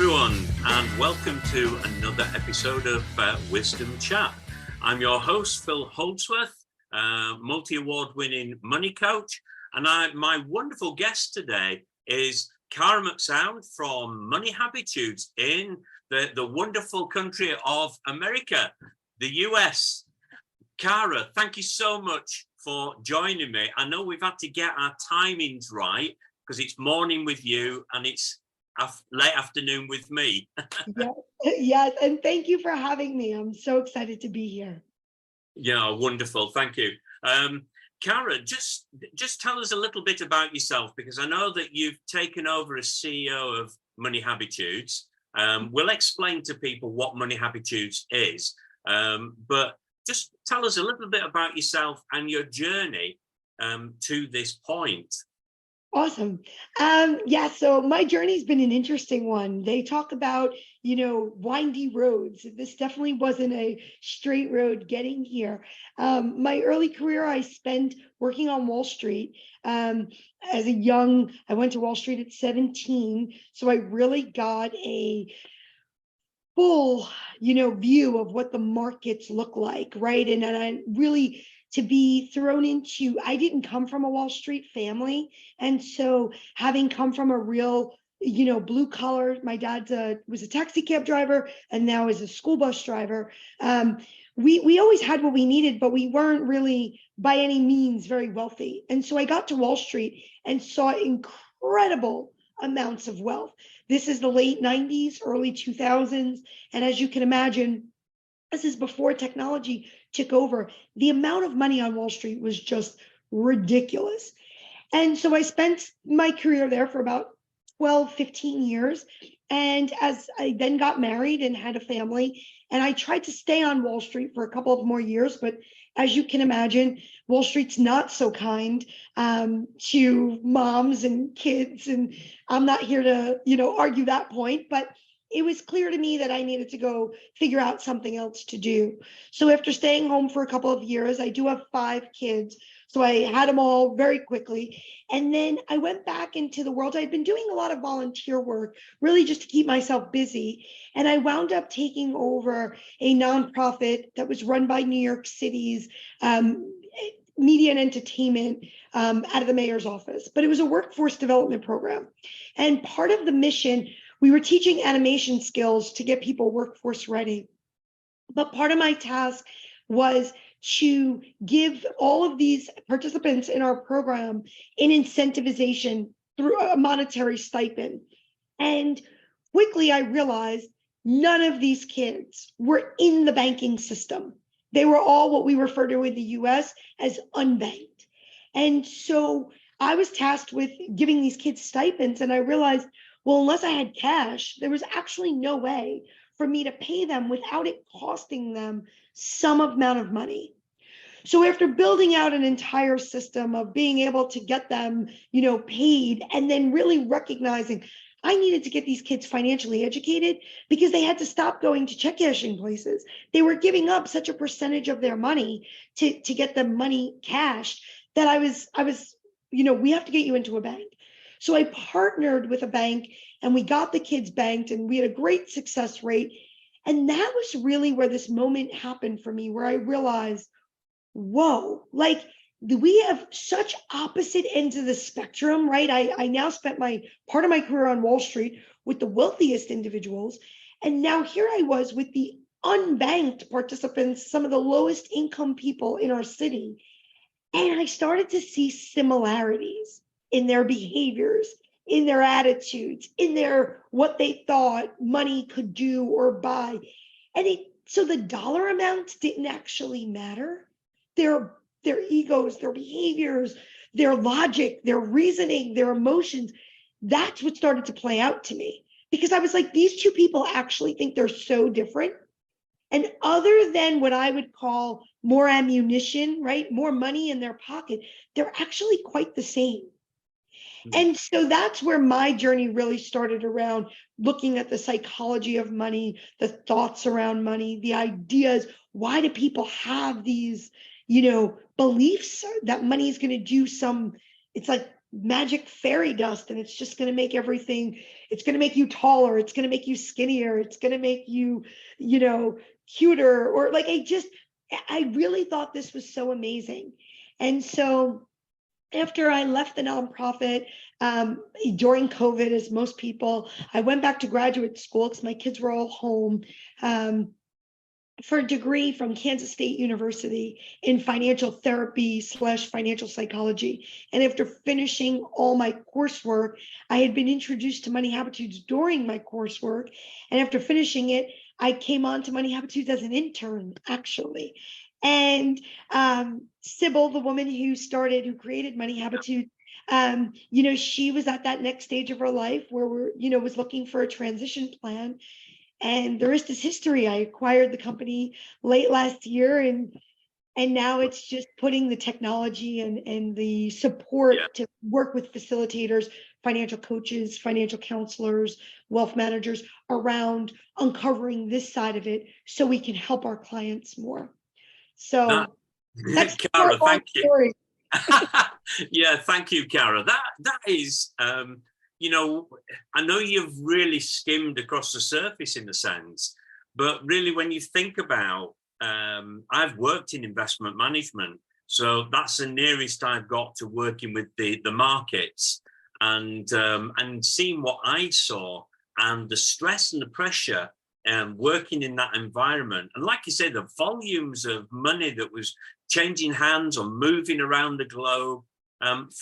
everyone, and welcome to another episode of Wisdom Chat. I'm your host, Phil Holdsworth, multi-award winning money coach, and my wonderful guest today is Cara McSound from Money Habitudes in the wonderful country of America, the US. Cara, thank you so much for joining me. I know we've had to get our timings right because it's morning with you and it's late afternoon with me. Yes, and thank you for having me. I'm so excited to be here. Yeah, wonderful. Thank you. Cara, just tell us a little bit about yourself, because I know that you've taken over as CEO of Money Habitudes. We'll explain to people what Money Habitudes is, but just tell us a little bit about yourself and your journey to this point. Awesome. So my journey's been an interesting one. They talk about, windy roads. This definitely wasn't a straight road getting here. My early career, I spent working on Wall Street. I went to Wall Street at 17. So I really got a full, view of what the markets look like, right? And I really to be thrown into, I didn't come from a Wall Street family. And so having come from a real, blue collar, my dad was a taxi cab driver and now is a school bus driver. We always had what we needed, but we weren't really by any means very wealthy. And so I got to Wall Street and saw incredible amounts of wealth. This is the late 90s, early 2000s. And as you can imagine, this is before technology took over. The amount of money on Wall Street was just ridiculous. And so I spent my career there for about 12, 15 years. And as I then got married and had a family, and I tried to stay on Wall Street for a couple of more years, but as you can imagine, Wall Street's not so kind to moms and kids. And I'm not here to, argue that point, but it was clear to me that I needed to go figure out something else to do. So after staying home for a couple of years, I do have 5 kids. So I had them all very quickly. And then I went back into the world. I'd been doing a lot of volunteer work, really just to keep myself busy. And I wound up taking over a nonprofit that was run by New York City's media and entertainment out of the mayor's office. But it was a workforce development program. And part of the mission, we were teaching animation skills to get people workforce ready. But part of my task was to give all of these participants in our program an incentivization through a monetary stipend. And quickly I realized none of these kids were in the banking system. They were all what we refer to in the US as unbanked. And so I was tasked with giving these kids stipends, and I realized, well, unless I had cash, there was actually no way for me to pay them without it costing them some amount of money. So after building out an entire system of being able to get them, paid, and then really recognizing I needed to get these kids financially educated because they had to stop going to check cashing places. They were giving up such a percentage of their money to get the money cashed that I was, we have to get you into a bank. So I partnered with a bank and we got the kids banked and we had a great success rate. And that was really where this moment happened for me, where I realized, whoa, we have such opposite ends of the spectrum, right? I now spent part of my career on Wall Street with the wealthiest individuals. And now here I was with the unbanked participants, some of the lowest income people in our city. And I started to see similarities in their behaviors, in their attitudes, in what they thought money could do or buy. So the dollar amounts didn't actually matter. Their egos, their behaviors, their logic, their reasoning, their emotions, that's what started to play out to me. Because I was like, these two people actually think they're so different. And other than what I would call more ammunition, right? More money in their pocket, they're actually quite the same. And so that's where my journey really started, around looking at the psychology of money, the thoughts around money, the ideas. Why do people have these, beliefs that money is going to do it's like magic fairy dust and it's just going to make everything, it's going to make you taller, it's going to make you skinnier, it's going to make you, cuter, or like, I really thought this was so amazing. And so after I left the nonprofit, during COVID, as most people, I went back to graduate school because my kids were all home. For a degree from Kansas State University in financial therapy / financial psychology. And after finishing all my coursework, I had been introduced to Money Habitudes during my coursework. And after finishing it, I came on to Money Habitudes as an intern, actually. And Sybil, the woman who created Money Habitudes, she was at that next stage of her life where was looking for a transition plan. And the rest is history. I acquired the company late last year, and now it's just putting the technology and the support to work with facilitators, financial coaches, financial counselors, wealth managers around uncovering this side of it so we can help our clients more. So that's Cara, thank you. Story. Yeah, thank you, Cara. That is, I know you've really skimmed across the surface in a sense, but really when you think about, I've worked in investment management, so that's the nearest I've got to working with the markets and seeing what I saw and the stress and the pressure working in that environment. And like you said, the volumes of money that was changing hands or moving around the globe,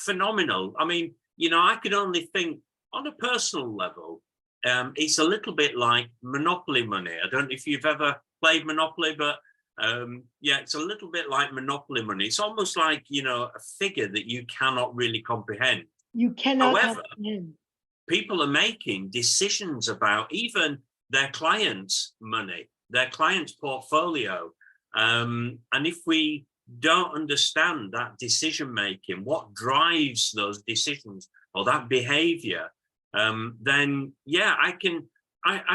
phenomenal. I mean, I could only think on a personal level, it's a little bit like Monopoly money. I don't know if you've ever played Monopoly, but it's a little bit like Monopoly money. It's almost like, a figure that you cannot really comprehend. You cannot However, comprehend. People are making decisions about even their clients' money, their clients' portfolio. And if we don't understand that decision making, what drives those decisions or that behavior, then I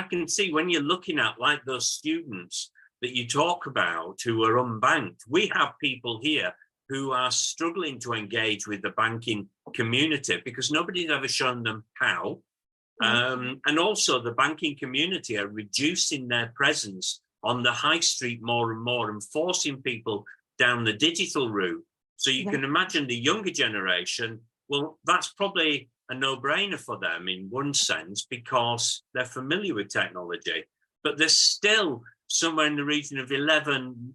can see when you're looking at like those students that you talk about who are unbanked. We have people here who are struggling to engage with the banking community because nobody's ever shown them how. And also the banking community are reducing their presence on the high street more and more and forcing people down the digital route. So you can imagine the younger generation, well, that's probably a no-brainer for them in one sense because they're familiar with technology, but there's still somewhere in the region of 11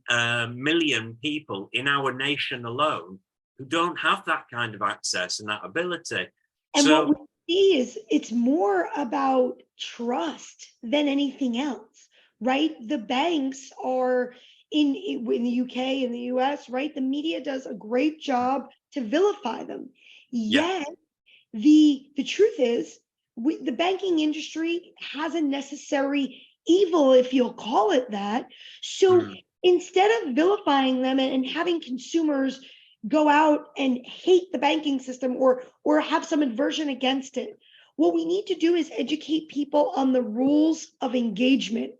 million people in our nation alone who don't have that kind of access and that ability. And what we see is it's more about trust than anything else, right? The banks are in the UK, in the US, right? The media does a great job to vilify them. Yet the truth is the banking industry has a necessary evil, if you'll call it that. So instead of vilifying them and having consumers go out and hate the banking system or have some aversion against it, what we need to do is educate people on the rules of engagement.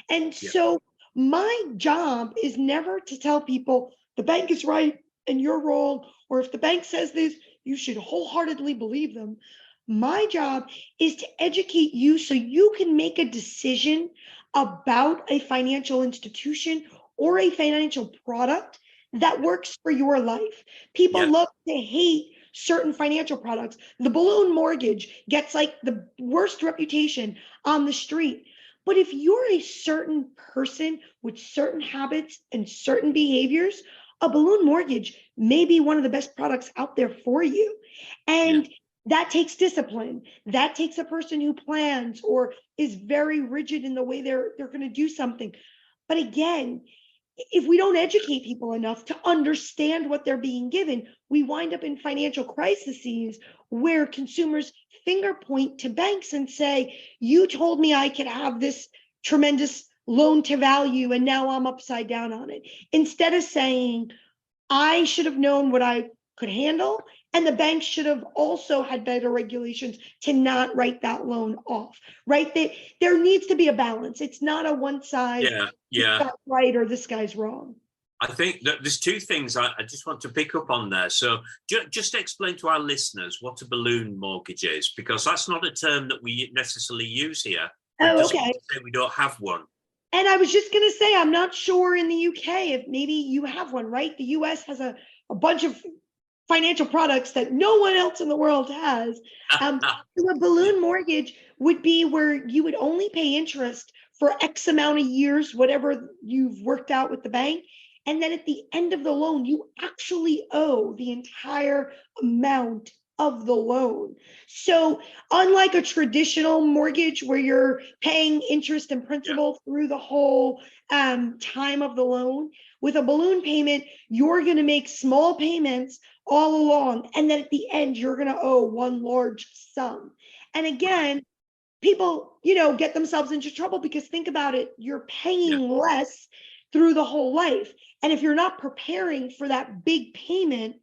And so my job is never to tell people the bank is right and you're wrong, or if the bank says this, you should wholeheartedly believe them. My job is to educate you so you can make a decision about a financial institution or a financial product that works for your life. People love to hate certain financial products. The balloon mortgage gets like the worst reputation on the street. But if you're a certain person with certain habits and certain behaviors, a balloon mortgage may be one of the best products out there for you. And that takes discipline. That takes a person who plans or is very rigid in the way they're going to do something. But again, if we don't educate people enough to understand what they're being given, we wind up in financial crises where consumers finger point to banks and say, you told me I could have this tremendous loan to value and now I'm upside down on it. Instead of saying, I should have known what I could handle, and the bank should have also had better regulations to not write that loan off, right? There needs to be a balance. It's not a one size, this guy's right or this guy's wrong. I think that there's two things I just want to pick up on there. So just explain to our listeners what a balloon mortgage is, because that's not a term that we necessarily use here. But it doesn't mean to say we don't have one. And I was just going to say, I'm not sure in the UK if maybe you have one, right? The US has a bunch of financial products that no one else in the world has. So a balloon mortgage would be where you would only pay interest for X amount of years, whatever you've worked out with the bank. And then at the end of the loan, you actually owe the entire amount of the loan. So unlike a traditional mortgage where you're paying interest and principal through the whole time of the loan, with a balloon payment, you're going to make small payments all along. And then at the end, you're going to owe one large sum. And again, people, get themselves into trouble because think about it, you're paying less through the whole life. And if you're not preparing for that big payment,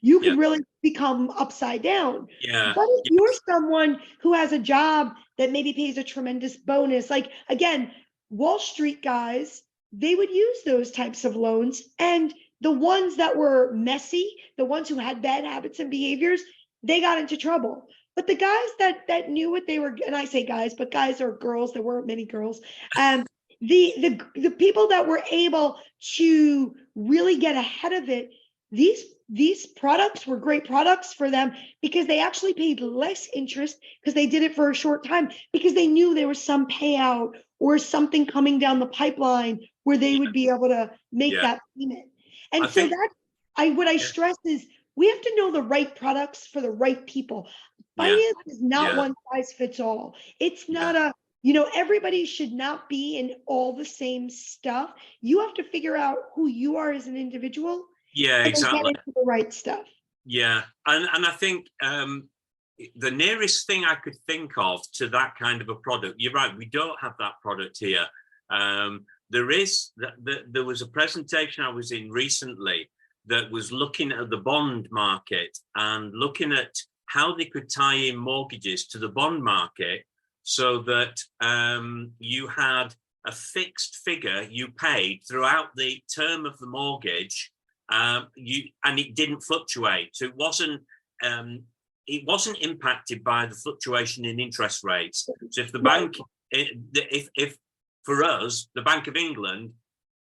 you could really become upside down. But if you're someone who has a job that maybe pays a tremendous bonus, like again, Wall Street guys, they would use those types of loans. And the ones that were messy, the ones who had bad habits and behaviors, they got into trouble. But the guys that knew what they were, and I say guys, but guys or girls, there weren't many girls. The people that were able to really get ahead of it, these products were great products for them because they actually paid less interest because they did it for a short time because they knew there was some payout or something coming down the pipeline where they would be able to make that payment. And what I stress is we have to know the right products for the right people. Finance is not one size fits all. It's not everybody should not be in all the same stuff. You have to figure out who you are as an individual. Exactly. Get into the right stuff. And I think the nearest thing I could think of to that kind of a product, you're right, we don't have that product here. There was a presentation I was in recently that was looking at the bond market and looking at how they could tie in mortgages to the bond market so that you had a fixed figure you paid throughout the term of the mortgage, and it didn't fluctuate. So it wasn't impacted by the fluctuation in interest rates. So if the bank, if for us, the Bank of England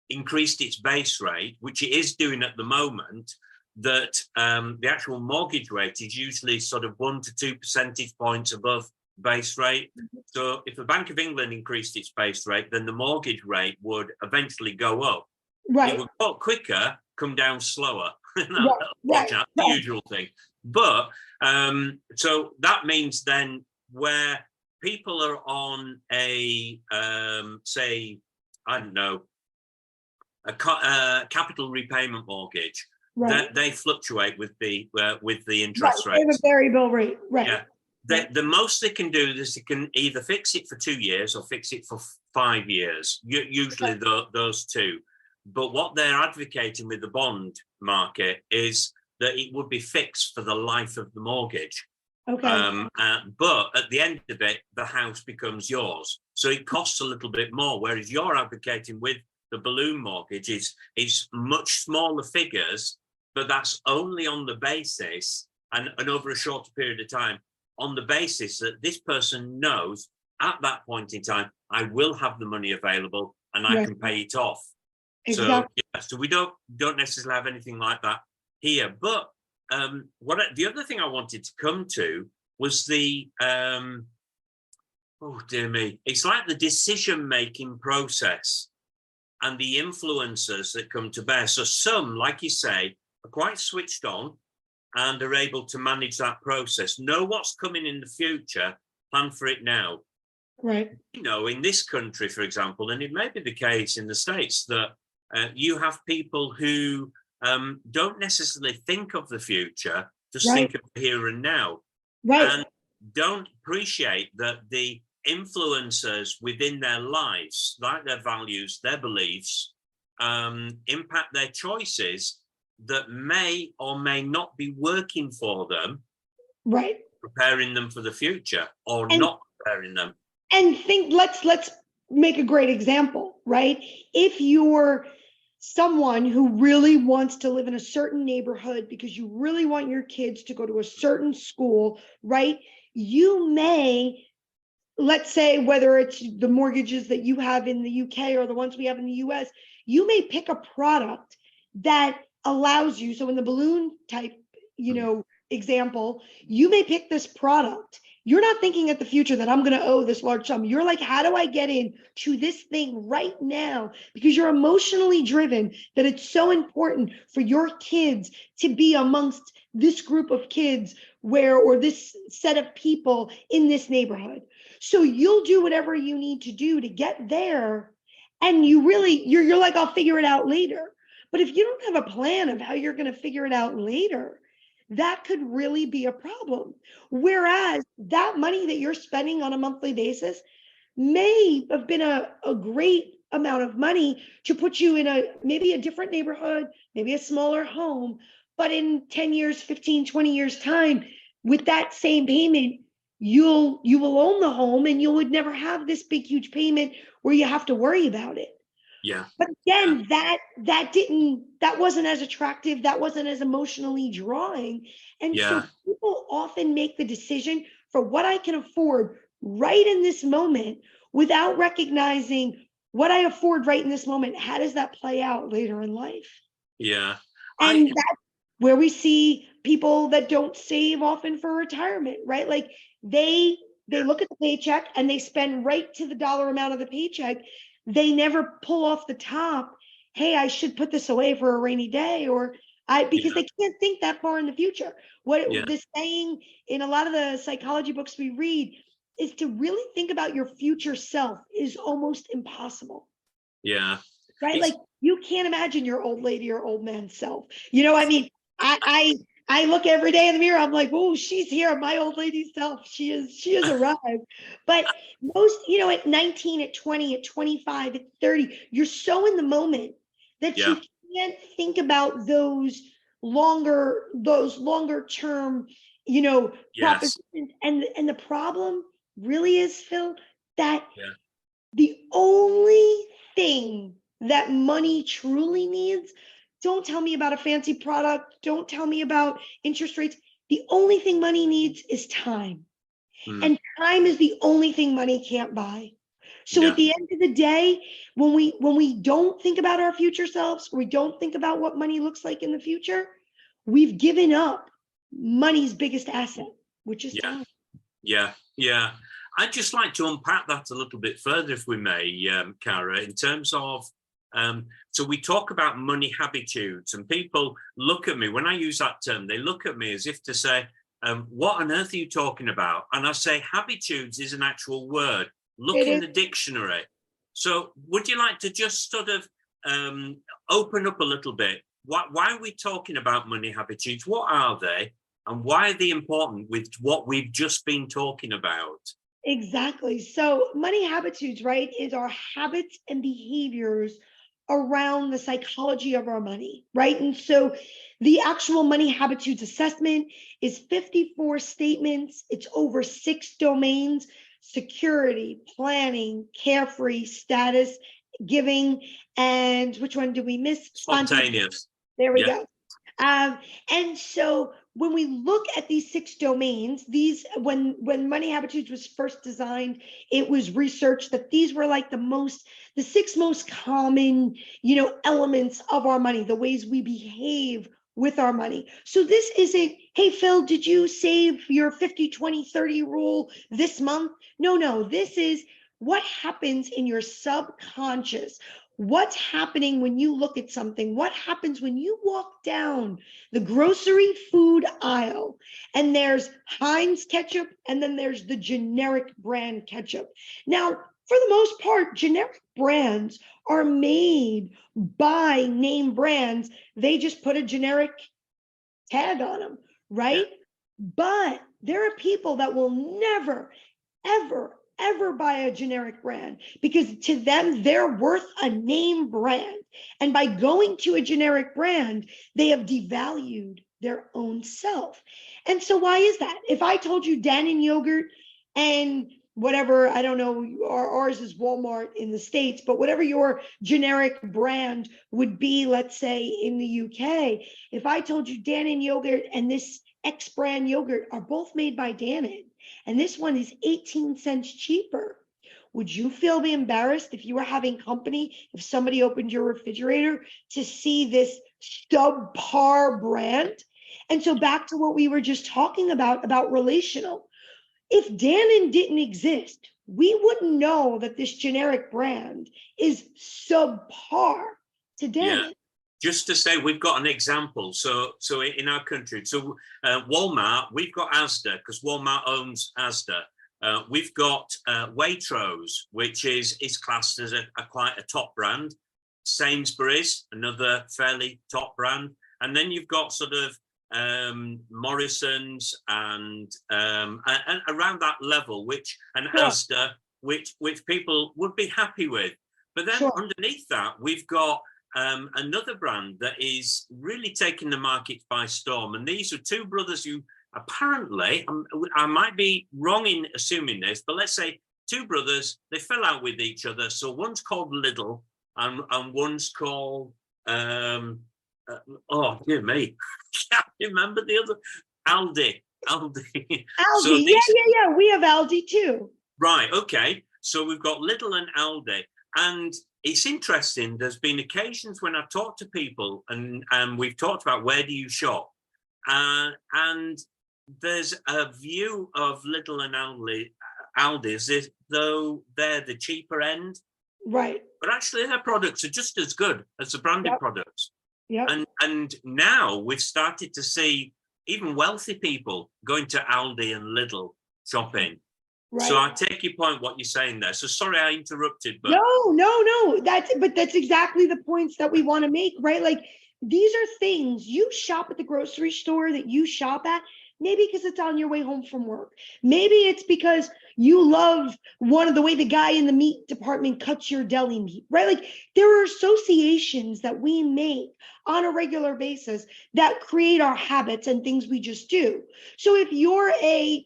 increased its base rate, which it is doing at the moment, that the actual mortgage rate is usually sort of 1 to 2 percentage points above base rate. So if the Bank of England increased its base rate, then the mortgage rate would eventually go up. It would go up quicker, come down slower. The usual thing. But so that means then where people are on a say, I don't know, a capital repayment mortgage, they fluctuate with the interest rate. They have a variable rate, The most they can do is they can either fix it for 2 years or fix it for 5 years. Usually those two. But what they're advocating with the bond market is that it would be fixed for the life of the mortgage. But at the end of it, the house becomes yours. So it costs a little bit more, whereas you're advocating with the balloon mortgage is much smaller figures, but that's only on the basis and over a shorter period of time, on the basis that this person knows at that point in time, I will have the money available and I can pay it off. Exactly. So we don't necessarily have anything like that here. But the other thing I wanted to come to was the oh dear me, it's like the decision-making process and the influencers that come to bear. So some, like you say, are quite switched on and are able to manage that process, know what's coming in the future, plan for it now. In this country, for example, and it may be the case in the States, that you have people who don't necessarily think of the future, just think of the here and now, and don't appreciate that the influencers within their lives, like their values, their beliefs, impact their choices that may or may not be working for them, preparing them for the future or not preparing them. And let's make a great example, right? If you're someone who really wants to live in a certain neighborhood because you really want your kids to go to a certain school, right? You may, let's say, whether it's the mortgages that you have in the UK or the ones we have in the US, you may pick a product that allows you. So in the balloon type, example, you may pick this product. You're not thinking at the future that I'm going to owe this large sum. You're like, how do I get into this thing right now? Because you're emotionally driven that it's so important for your kids to be amongst this group of kids or this set of people in this neighborhood. So you'll do whatever you need to do to get there. And you're like, I'll figure it out later. But if you don't have a plan of how you're going to figure it out later, that could really be a problem. Whereas that money that you're spending on a monthly basis may have been a great amount of money to put you in maybe a different neighborhood, maybe a smaller home, but in 10 years, 15, 20 years time, with that same payment, you will own the home and you would never have this big, huge payment where you have to worry about it. Yeah. But again, that wasn't as attractive. That wasn't as emotionally drawing. And so people often make the decision for what I can afford right in this moment without recognizing what I afford right in this moment. How does that play out later in life? Yeah. And that's where we see people that don't save often for retirement, right? Like they look at the paycheck and they spend right to the dollar amount of the paycheck. They never pull off the top, hey, I should put this away for a rainy day, because they can't think that far in the future. This saying in a lot of the psychology books we read is to really think about your future self is almost impossible. Yeah. Right? Like you can't imagine your old lady or old man self. I mean, I look every day in the mirror. I'm like, oh, she's here. My old lady self. She has arrived. But most, at 19, at 20, at 25, at 30, you're so in the moment that you can't think about those longer term, propositions. And the problem really is, Phil, that the only thing that money truly needs, don't tell me about a fancy product. Don't tell me about interest rates. The only thing money needs is time. And time is the only thing money can't buy. So at the end of the day, when we don't think about our future selves, we don't think about what money looks like in the future, we've given up money's biggest asset, which is time. Yeah. I'd just like to unpack that a little bit further, if we may, Cara, in terms of, so we talk about money habitudes, and people look at me, when I use that term, they look at me as if to say, what on earth are you talking about? And I say, habitudes is an actual word. Look in the dictionary. So would you like to just sort of open up a little bit? Why are we talking about money habitudes? What are they? And why are they important with what we've just been talking about? Exactly. So money habitudes, right, is our habits and behaviors around the psychology of our money, right? And so the actual money habitudes assessment is 54 statements. It's over 6 domains: security, planning, carefree, status, giving, and which one did we miss? Spontaneous. There we go. And so when we look at these 6 domains, when money habitudes was first designed, it was researched that these were like the 6 most common, elements of our money, the ways we behave with our money. So this isn't, hey, Phil, did you save your 50, 20, 30 rule this month? No, this is what happens in your subconscious. What's happening when you look at something? What happens when you walk down the grocery food aisle and there's Heinz ketchup and then there's the generic brand ketchup? Now, for the most part, generic brands are made by name brands. They just put a generic tag on them, right? But there are people that will never, ever buy a generic brand because to them, they're worth a name brand. And by going to a generic brand, they have devalued their own self. And so why is that? If I told you Dannon yogurt and whatever, I don't know, ours is Walmart in the States, but whatever your generic brand would be, let's say in the UK, if I told you Dannon yogurt and this X brand yogurt are both made by Dannon, and this one is 18 cents cheaper, would you feel embarrassed if you were having company, if somebody opened your refrigerator to see this subpar brand? And so back to what we were just talking about relational. If Dannon didn't exist, we wouldn't know that this generic brand is subpar to Dannon. Yeah. Just to say, we've got an example. So in our country, so Walmart, we've got Asda, because Walmart owns Asda. We've got Waitrose, which is classed as a quite a top brand. Sainsbury's, another fairly top brand. And then you've got sort of Morrison's and around that level, and Sure. Asda, which people would be happy with. But then Sure. underneath that, we've got another brand that is really taking the market by storm. And these are two brothers who apparently, I might be wrong in assuming this, but let's say two brothers, they fell out with each other. So one's called Lidl and one's called, oh, dear me, can't remember the other, Aldi. Aldi, So yeah. We have Aldi too. Right, okay. So we've got Lidl and Aldi. And it's interesting, there's been occasions when I've talked to people and we've talked about where do you shop? And there's a view of Lidl and Aldi's as though they're the cheaper end. Right. But actually their products are just as good as the branded products. Yep. And now we've started to see even wealthy people going to Aldi and Lidl shopping. Right. So I take your point, what you're saying there. So sorry I interrupted, but no. That's exactly the points that we want to make, right? Like these are things you shop at the grocery store that you shop at, maybe because it's on your way home from work. Maybe it's because you love the way the guy in the meat department cuts your deli meat, right? Like there are associations that we make on a regular basis that create our habits and things we just do. So if you're a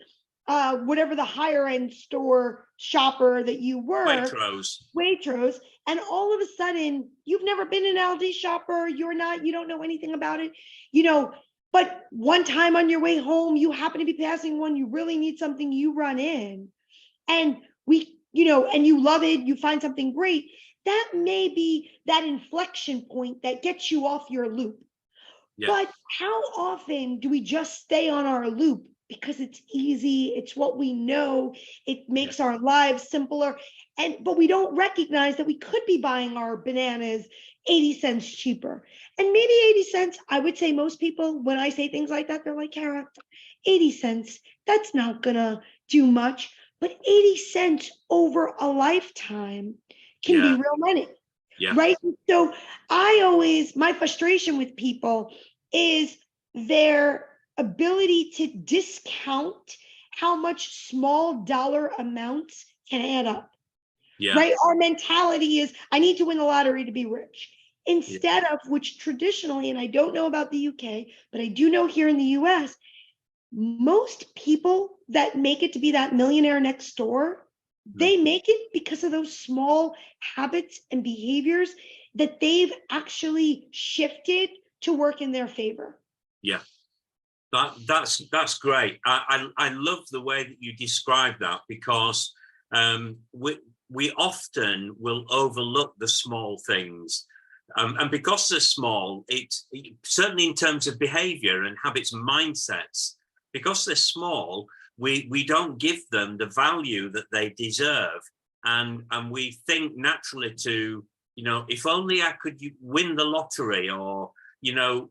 whatever the higher end store shopper that you were, Waitrose, and all of a sudden you've never been an Aldi shopper, you don't know anything about it, but one time on your way home, you happen to be passing one, you really need something, you run in and and you love it, you find something great. That may be that inflection point that gets you off your loop. Yeah. But how often do we just stay on our loop because it's easy, it's what we know, it makes our lives simpler, but we don't recognize that we could be buying our bananas 80 cents cheaper. And maybe 80 cents, I would say most people, when I say things like that, they're like, Kara, 80 cents, that's not gonna do much. But 80 cents over a lifetime can be real money, right? So my frustration with people is their ability to discount how much small dollar amounts can add up, right? Our mentality is, I need to win the lottery to be rich. Instead of, which traditionally, and I don't know about the UK, but I do know here in the US, most people that make it to be that millionaire next door, they make it because of those small habits and behaviors that they've actually shifted to work in their favor. Yeah. That's great. I love the way that you describe that, because we often will overlook the small things, and because they're small, it certainly in terms of behavior and habits and mindsets, because they're small, we don't give them the value that they deserve, and we think naturally to, if only I could win the lottery, or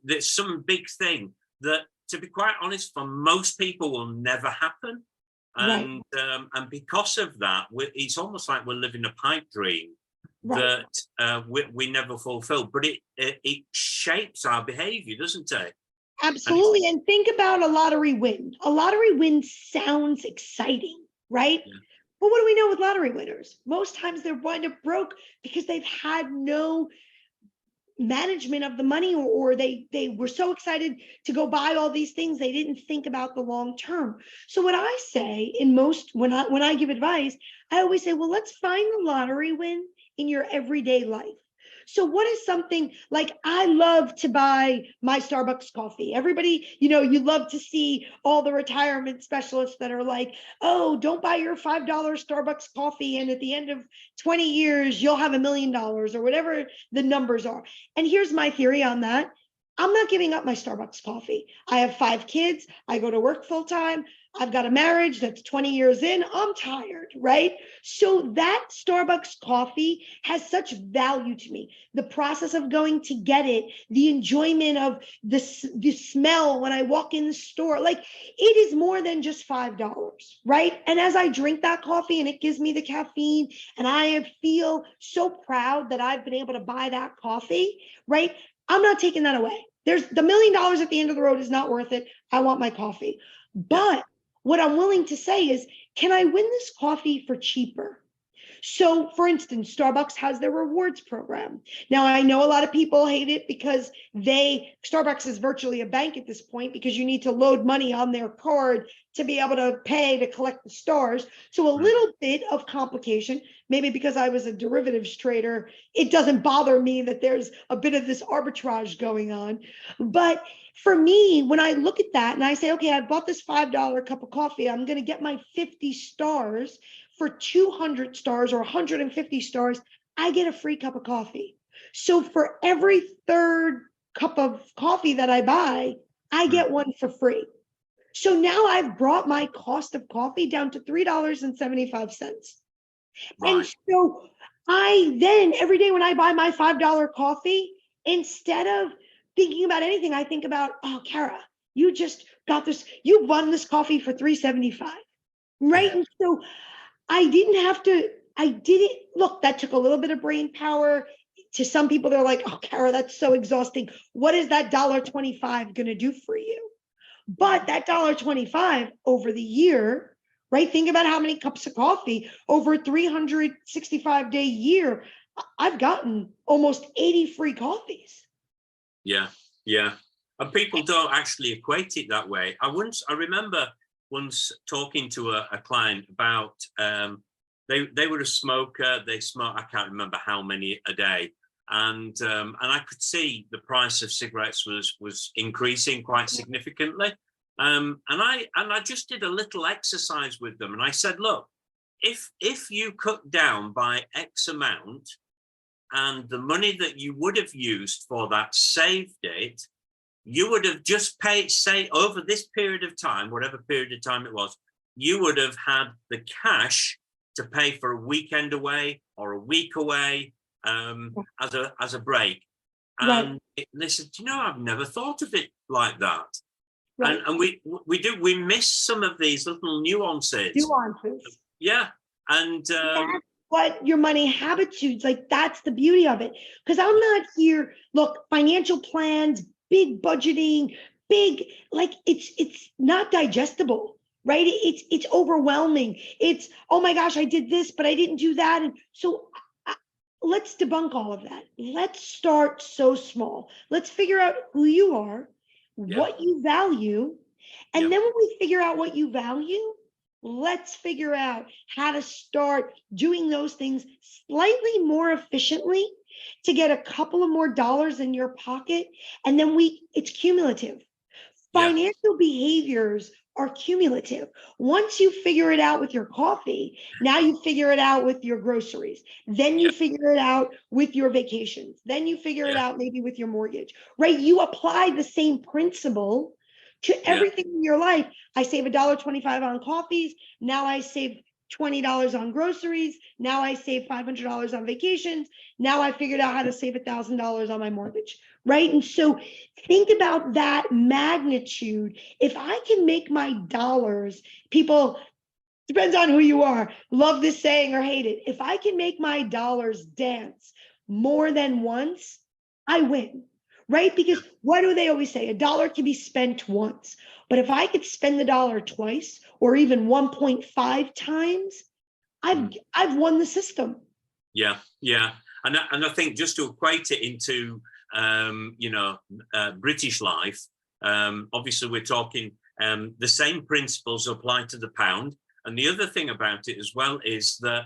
there's some big thing that, to be quite honest, for most people will never happen. And because of that, it's almost like we're living a pipe dream that we never fulfill. But it shapes our behavior, doesn't it? Absolutely. And think about a lottery win. A lottery win sounds exciting, right? Yeah. But what do we know with lottery winners? Most times they're wind up broke because they've had no management of the money, or they were so excited to go buy all these things they didn't think about the long term. So what I say when I give advice, I always say, well, let's find the lottery win in your everyday life. So what is something like, I love to buy my Starbucks coffee. Everybody, you love to see all the retirement specialists that are like, oh, don't buy your $5 Starbucks coffee, and at the end of 20 years, you'll have $1 million, or whatever the numbers are. And here's my theory on that. I'm not giving up my Starbucks coffee. I have 5 kids. I go to work full time. I've got a marriage that's 20 years in. I'm tired, right? So that Starbucks coffee has such value to me. The process of going to get it, the enjoyment of the smell when I walk in the store, like, it is more than just $5, right? And as I drink that coffee and it gives me the caffeine, and I feel so proud that I've been able to buy that coffee, right? I'm not taking that away. There's the $1 million at the end of the road is not worth it. I want my coffee. But what I'm willing to say is, can I win this coffee for cheaper? So, for instance, Starbucks has their rewards program. Now, I know a lot of people hate it because Starbucks is virtually a bank at this point, because you need to load money on their card to be able to pay to collect the stars. So a little bit of complication, maybe because I was a derivatives trader, it doesn't bother me that there's a bit of this arbitrage going on. But for me, when I look at that and I say, okay, I bought this $5 cup of coffee, I'm going to get my 50 stars. For 200 stars or 150 stars, I get a free cup of coffee. So for every third cup of coffee that I buy, I get one for free. So now I've brought my cost of coffee down to $3.75. Right. And so I then, every day when I buy my $5 coffee, instead of thinking about anything, I think about, oh, Kara, you just got this, you won this coffee for $3.75. Right. And so I didn't look, that took a little bit of brain power. To some people, they're like, oh, Kara, that's so exhausting. What is that $1.25 going to do for you? But that $1.25 over the year, right? Think about how many cups of coffee over a 365-day year. I've gotten almost 80 free coffees. Yeah. And people don't actually equate it that way. I remember once talking to a client about they were a smoker. They smoked, I can't remember how many a day, and I could see the price of cigarettes was increasing quite significantly. And I just did a little exercise with them, and I said, look, if you cut down by X amount, and the money that you would have used for that saved it, you would have just paid, say, over this period of time, whatever period of time it was, you would have had the cash to pay for a weekend away or a week away as a break. And they said, I've never thought of it like that. Right. And we miss some of these little nuances. Yeah. And that's what your money habitudes, like, that's the beauty of it. Because I'm not here, look, financial plans, big budgeting, big, like, it's not digestible, right? It's overwhelming. It's, oh my gosh, I did this, but I didn't do that. And so let's debunk all of that. Let's start so small. Let's figure out who you are, what you value. And then when we figure out what you value, let's figure out how to start doing those things slightly more efficiently to get a couple of more dollars in your pocket. And then it's cumulative. Financial behaviors are cumulative. Once you figure it out with your coffee, now you figure it out with your groceries. Then you figure it out with your vacations. Then you figure it out maybe with your mortgage, right? You apply the same principle to everything in your life. I save $1.25 on coffees. Now I save $20 on groceries. Now I save $500 on vacations. Now I figured out how to save $1,000 on my mortgage, right? And so think about that magnitude. If I can make my dollars, people, depends on who you are, love this saying or hate it. If I can make my dollars dance more than once, I win. Right? Because what do they always say? $1 can be spent once. But if I could spend the dollar twice or even 1.5 times, I've won the system. Yeah. And I think just to equate it into British life, obviously we're talking the same principles apply to the pound. And the other thing about it as well is that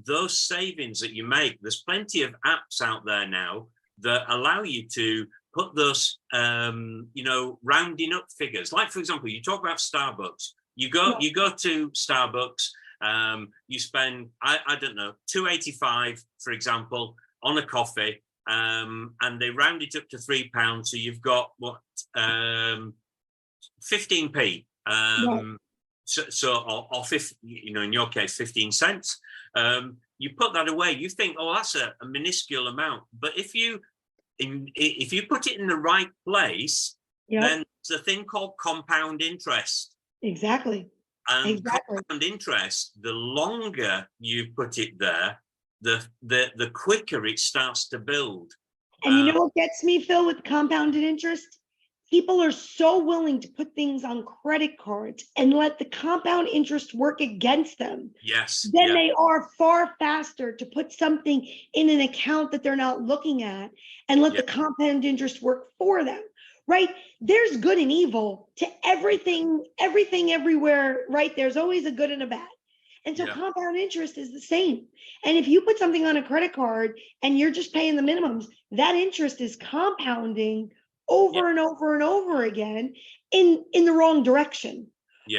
those savings that you make, there's plenty of apps out there now that allow you to put those, rounding up figures. Like, for example, you talk about Starbucks. You go to Starbucks, you spend, I don't know, $2.85, for example, on a coffee, and they round it up to £3. So you've got what, 15p. Or 50, in your case, 15 cents. You put that away, you think, oh, that's a minuscule amount. But if you put it in the right place, then there's a thing called compound interest. Exactly. And compound interest, the longer you put it there, the quicker it starts to build. And you know what gets me, Phil, with compounded interest? People are so willing to put things on credit cards and let the compound interest work against them. Yes. Then they are far faster to put something in an account that they're not looking at and let the compound interest work for them, right? There's good and evil to everything, everywhere, right? There's always a good and a bad. And so compound interest is the same. And if you put something on a credit card and you're just paying the minimums, that interest is compounding over and over and over again in the wrong direction.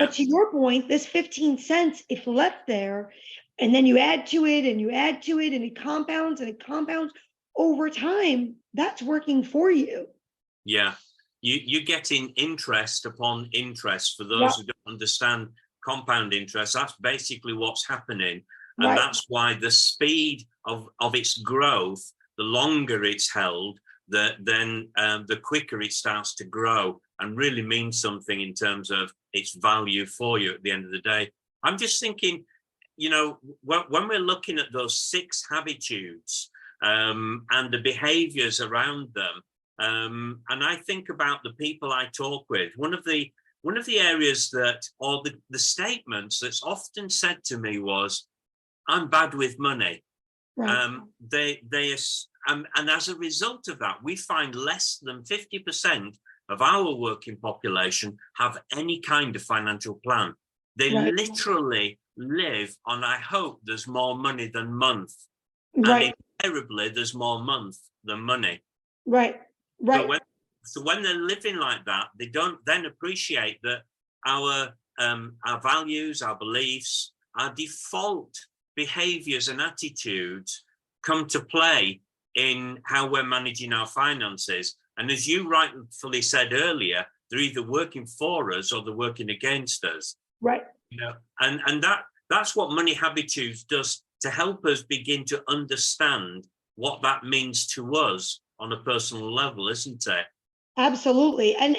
But to your point, this 15 cents, if left there, and then you add to it and you add to it and it compounds over time, that's working for you. Yeah. You're getting interest upon interest. For those who don't understand compound interest, that's basically what's happening. And that's why the speed of its growth, the longer it's held, the quicker it starts to grow and really means something in terms of its value for you at the end of the day. I'm just thinking, when we're looking at those 6 habitudes and the behaviors around them, and I think about the people I talk with, one of the areas that, or the statements that's often said to me was, I'm bad with money. And as a result of that, we find less than 50% of our working population have any kind of financial plan. They literally live on, I hope there's more money than month. And invariably, there's more month than money. So when they're living like that, they don't then appreciate that our values, our beliefs, our default behaviors and attitudes come to play in how we're managing our finances. And as you rightfully said earlier, they're either working for us or they're working against us. And that's what Money Habitudes does, to help us begin to understand what that means to us on a personal level, isn't it? Absolutely. And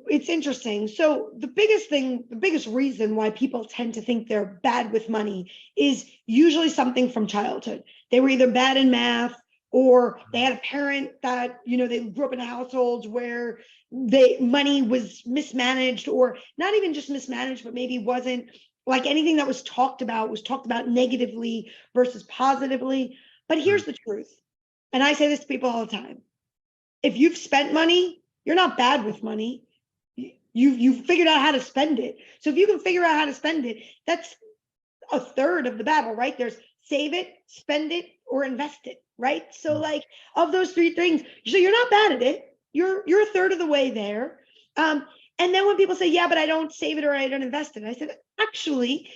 it's interesting. So the biggest reason why people tend to think they're bad with money is usually something from childhood. They were either bad in math, or they had a parent that, they grew up in a household where money was mismanaged, or not even just mismanaged, but maybe wasn't like anything that was talked about negatively versus positively. But here's the truth. And I say this to people all the time. If you've spent money, you're not bad with money. You figured out how to spend it. So if you can figure out how to spend it, that's a third of the battle, right? There's save it, spend it, or invest it, right? So like of those 3 things, so you're not bad at it. You're a third of the way there. And then when people say, yeah, but I don't save it or I don't invest it, I said, actually,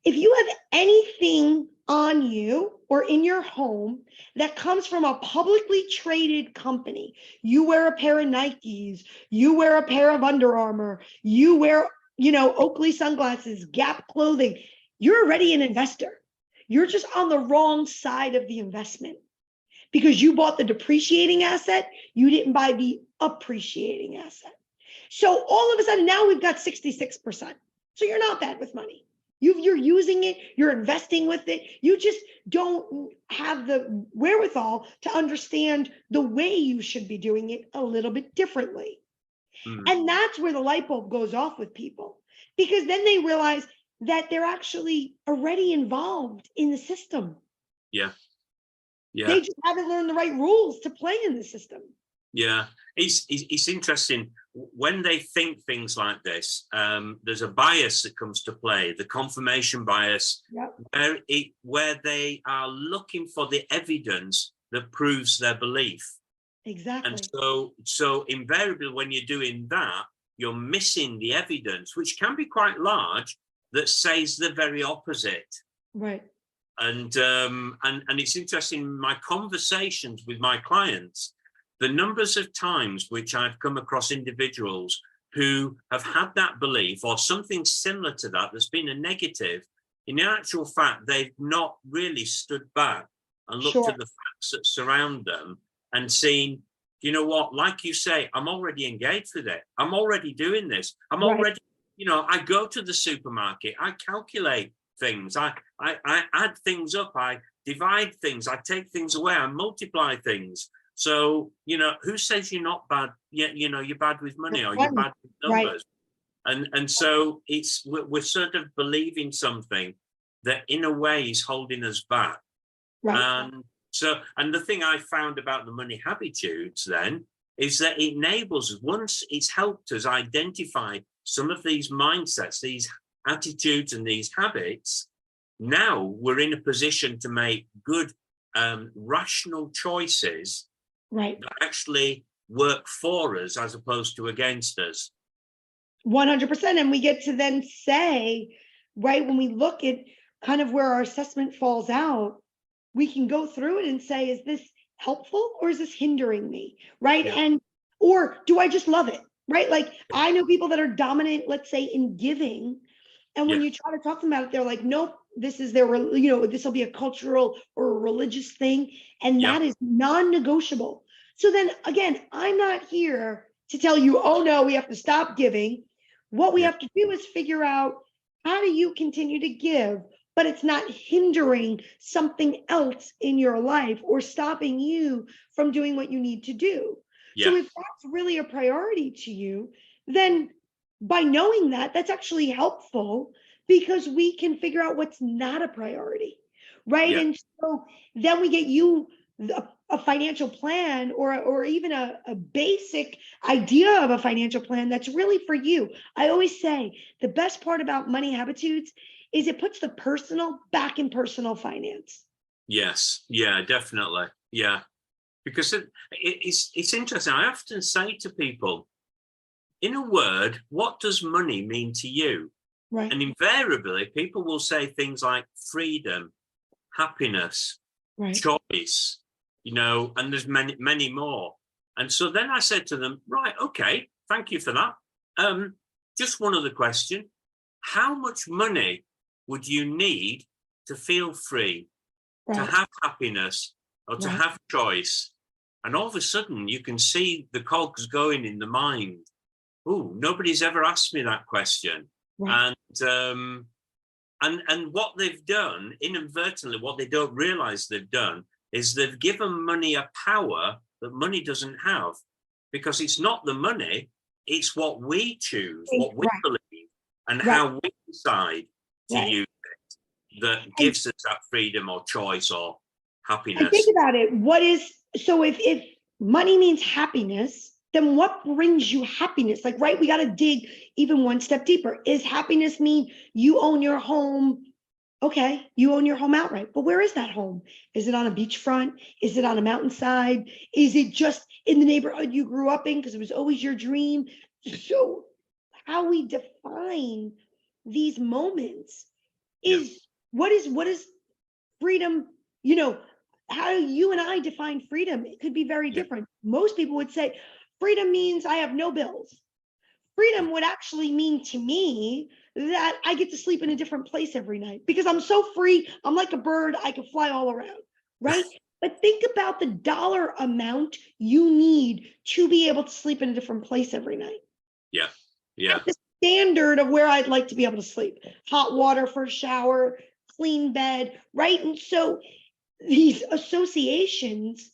if you have anything on you or in your home that comes from a publicly traded company, you wear a pair of Nikes, you wear a pair of Under Armour, you wear, Oakley sunglasses, Gap clothing, you're already an investor. You're just on the wrong side of the investment because you bought the depreciating asset. You didn't buy the appreciating asset. So all of a sudden now we've got 66%. So you're not bad with money. You're using it, you're investing with it. You just don't have the wherewithal to understand the way you should be doing it a little bit differently. And that's where the light bulb goes off with people, because then they realize that they're actually already involved in the system. Yeah. They just haven't learned the right rules to play in the system. Yeah, it's interesting when they think things like this. There's a bias that comes to play, the confirmation bias, Yep, where they are looking for the evidence that proves their belief. And exactly. so invariably, when you're doing that, you're missing the evidence, which can be quite large, that says the very opposite. Right. And it's interesting, my conversations with my clients, the numbers of times which I've come across individuals who have had that belief or something similar to that that's been a negative, in actual fact, they've not really stood back and looked Sure. at the facts that surround them and seen, you know what, like you say, I'm already engaged with it. I'm already doing this. I'm Right. already, I go to the supermarket, I calculate things, I add things up, I divide things, I take things away, I multiply things. So, who says you're not bad? You're bad with money or you're Right. bad with Right. numbers. And so we're sort of believing something that in a way is holding us back. Right. And the thing I found about the money habitudes then is that it enables us, once it's helped us identify some of these mindsets, these attitudes and these habits, now we're in a position to make good rational choices Right. that actually work for us as opposed to against us. 100%. And we get to then say, right, when we look at kind of where our assessment falls out, we can go through it and say, is this helpful or is this hindering me? Right. Yeah. And, or do I just love it? Right. Like I know people that are dominant, let's say, in giving. And when Yeah. you try to talk to them about it, they're like, nope, this is their, this will be a cultural or a religious thing. And Yeah. that is non-negotiable. So then again, I'm not here to tell you, oh no, we have to stop giving. What we Yeah. have to do is figure out, how do you continue to give, but it's not hindering something else in your life or stopping you from doing what you need to do. So Yeah. if that's really a priority to you, then by knowing that, that's actually helpful because we can figure out what's not a priority, right? Yeah. And so then we get you a financial plan or even a basic idea of a financial plan that's really for you. I always say the best part about money habitudes is it puts the personal back in personal finance. Yes. Yeah, definitely. Yeah. Because it's interesting. I often say to people, in a word, what does money mean to you? Right. And invariably, people will say things like freedom, happiness, Right. choice, and there's many, many more. And so then I said to them, right, okay, thank you for that. Just one other question. How much money would you need to feel free, to Right. have happiness, or to Right. have choice? And all of a sudden, you can see the cogs going in the mind. Oh, nobody's ever asked me that question. Right. And what they've done, inadvertently, what they don't realize they've done is they've given money a power that money doesn't have, because it's not the money, it's what we choose, what we Right. believe, and Right. how we decide to Right. use it that And gives us that freedom or choice or And think happiness. about it. So if money means happiness, then what brings you happiness? Like, right, we got to dig even one step deeper. Is happiness mean you own your home? Okay, you own your home outright, but where is that home? Is it on a beachfront? Is it on a mountainside? Is it just in the neighborhood you grew up in because it was always your dream? So how we define these moments Yeah, is what is freedom, you know, how you and I define freedom, it could be very yeah, different. Most people would say freedom means I have no bills. Freedom would actually mean to me that I get to sleep in a different place every night because I'm so free. I'm like a bird. I can fly all around, right? But think about the dollar amount you need to be able to sleep in a different place every night. yeah, yeah, That's the standard of where I'd like to be able to sleep. Hot water for a shower, clean bed, right? And so these associations,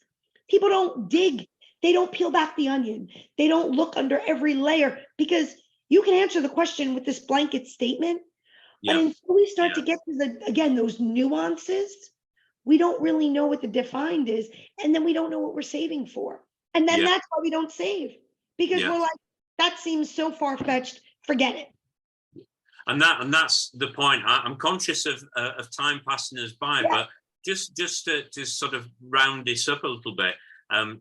people don't dig, they don't peel back the onion, they don't look under every layer because you can answer the question with this blanket statement. But yeah, until we start yeah. to get to again, those nuances, we don't really know what the defined is. And then we don't know what we're saving for. And then Yeah. that's why we don't save, because Yeah. we're like, that seems so far-fetched, forget it. And that's the point. I'm conscious of time passing us by, Yeah. but just to sort of round this up a little bit,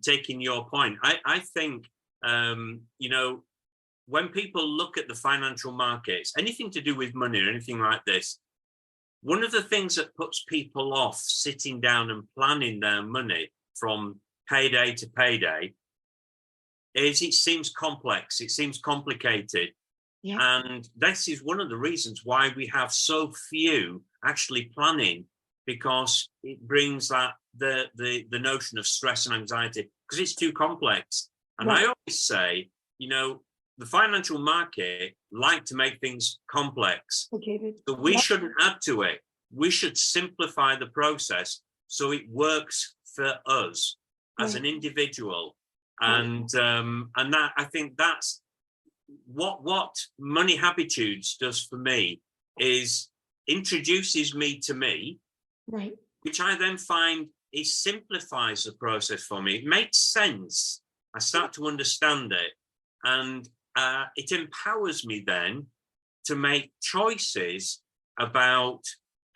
taking your point, I think you know, when people look at the financial markets, anything to do with money or anything like this, one of the things that puts people off sitting down and planning their money from payday to payday is it seems complex, it seems complicated. Yeah. And this is one of the reasons why we have so few actually planning, because it brings that the notion of stress and anxiety, because it's too complex. And Right. I always say, you know, the financial market like to make things complex. Okay. So we Yep. shouldn't add to it. We should simplify the process so it works for us as Right. an individual. Right. And that, I think that's what Money Habitudes does for me, is introduces me to me, Right. which I then find it simplifies the process for me. It makes sense. I start to understand it, and it empowers me then to make choices about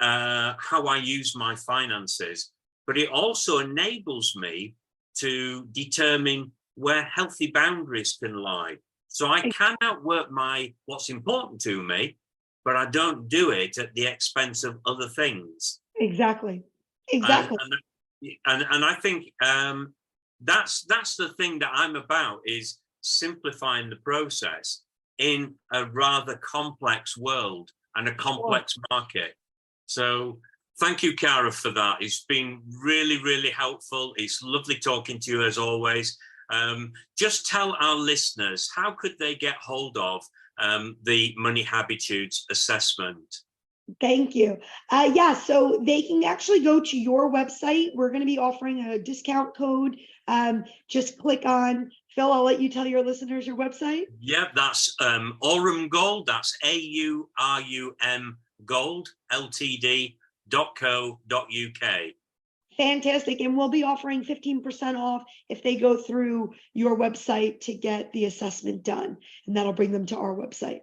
how I use my finances. But it also enables me to determine where healthy boundaries can lie. So I can outwork what's important to me, but I don't do it at the expense of other things. Exactly. And Exactly. and I think that's the thing that I'm about, is simplifying the process in a rather complex world and a complex market. So thank you, Cara, for that. It's been really, really helpful. It's lovely talking to you as always. Just tell our listeners, how could they get hold of the Money Habitudes assessment? Thank you. Yeah, so they can actually go to your website. We're going to be offering a discount code. Just click on, Phil, I'll let you tell your listeners your website. Yep, that's Aurum Gold. That's AURUM Gold Ltd.co.uk. Fantastic. And we'll be offering 15% off if they go through your website to get the assessment done. And that'll bring them to our website.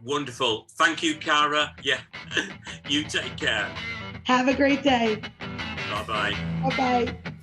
Wonderful. Thank you, Cara. Yeah, you take care. Have a great day. Bye-bye. Bye-bye.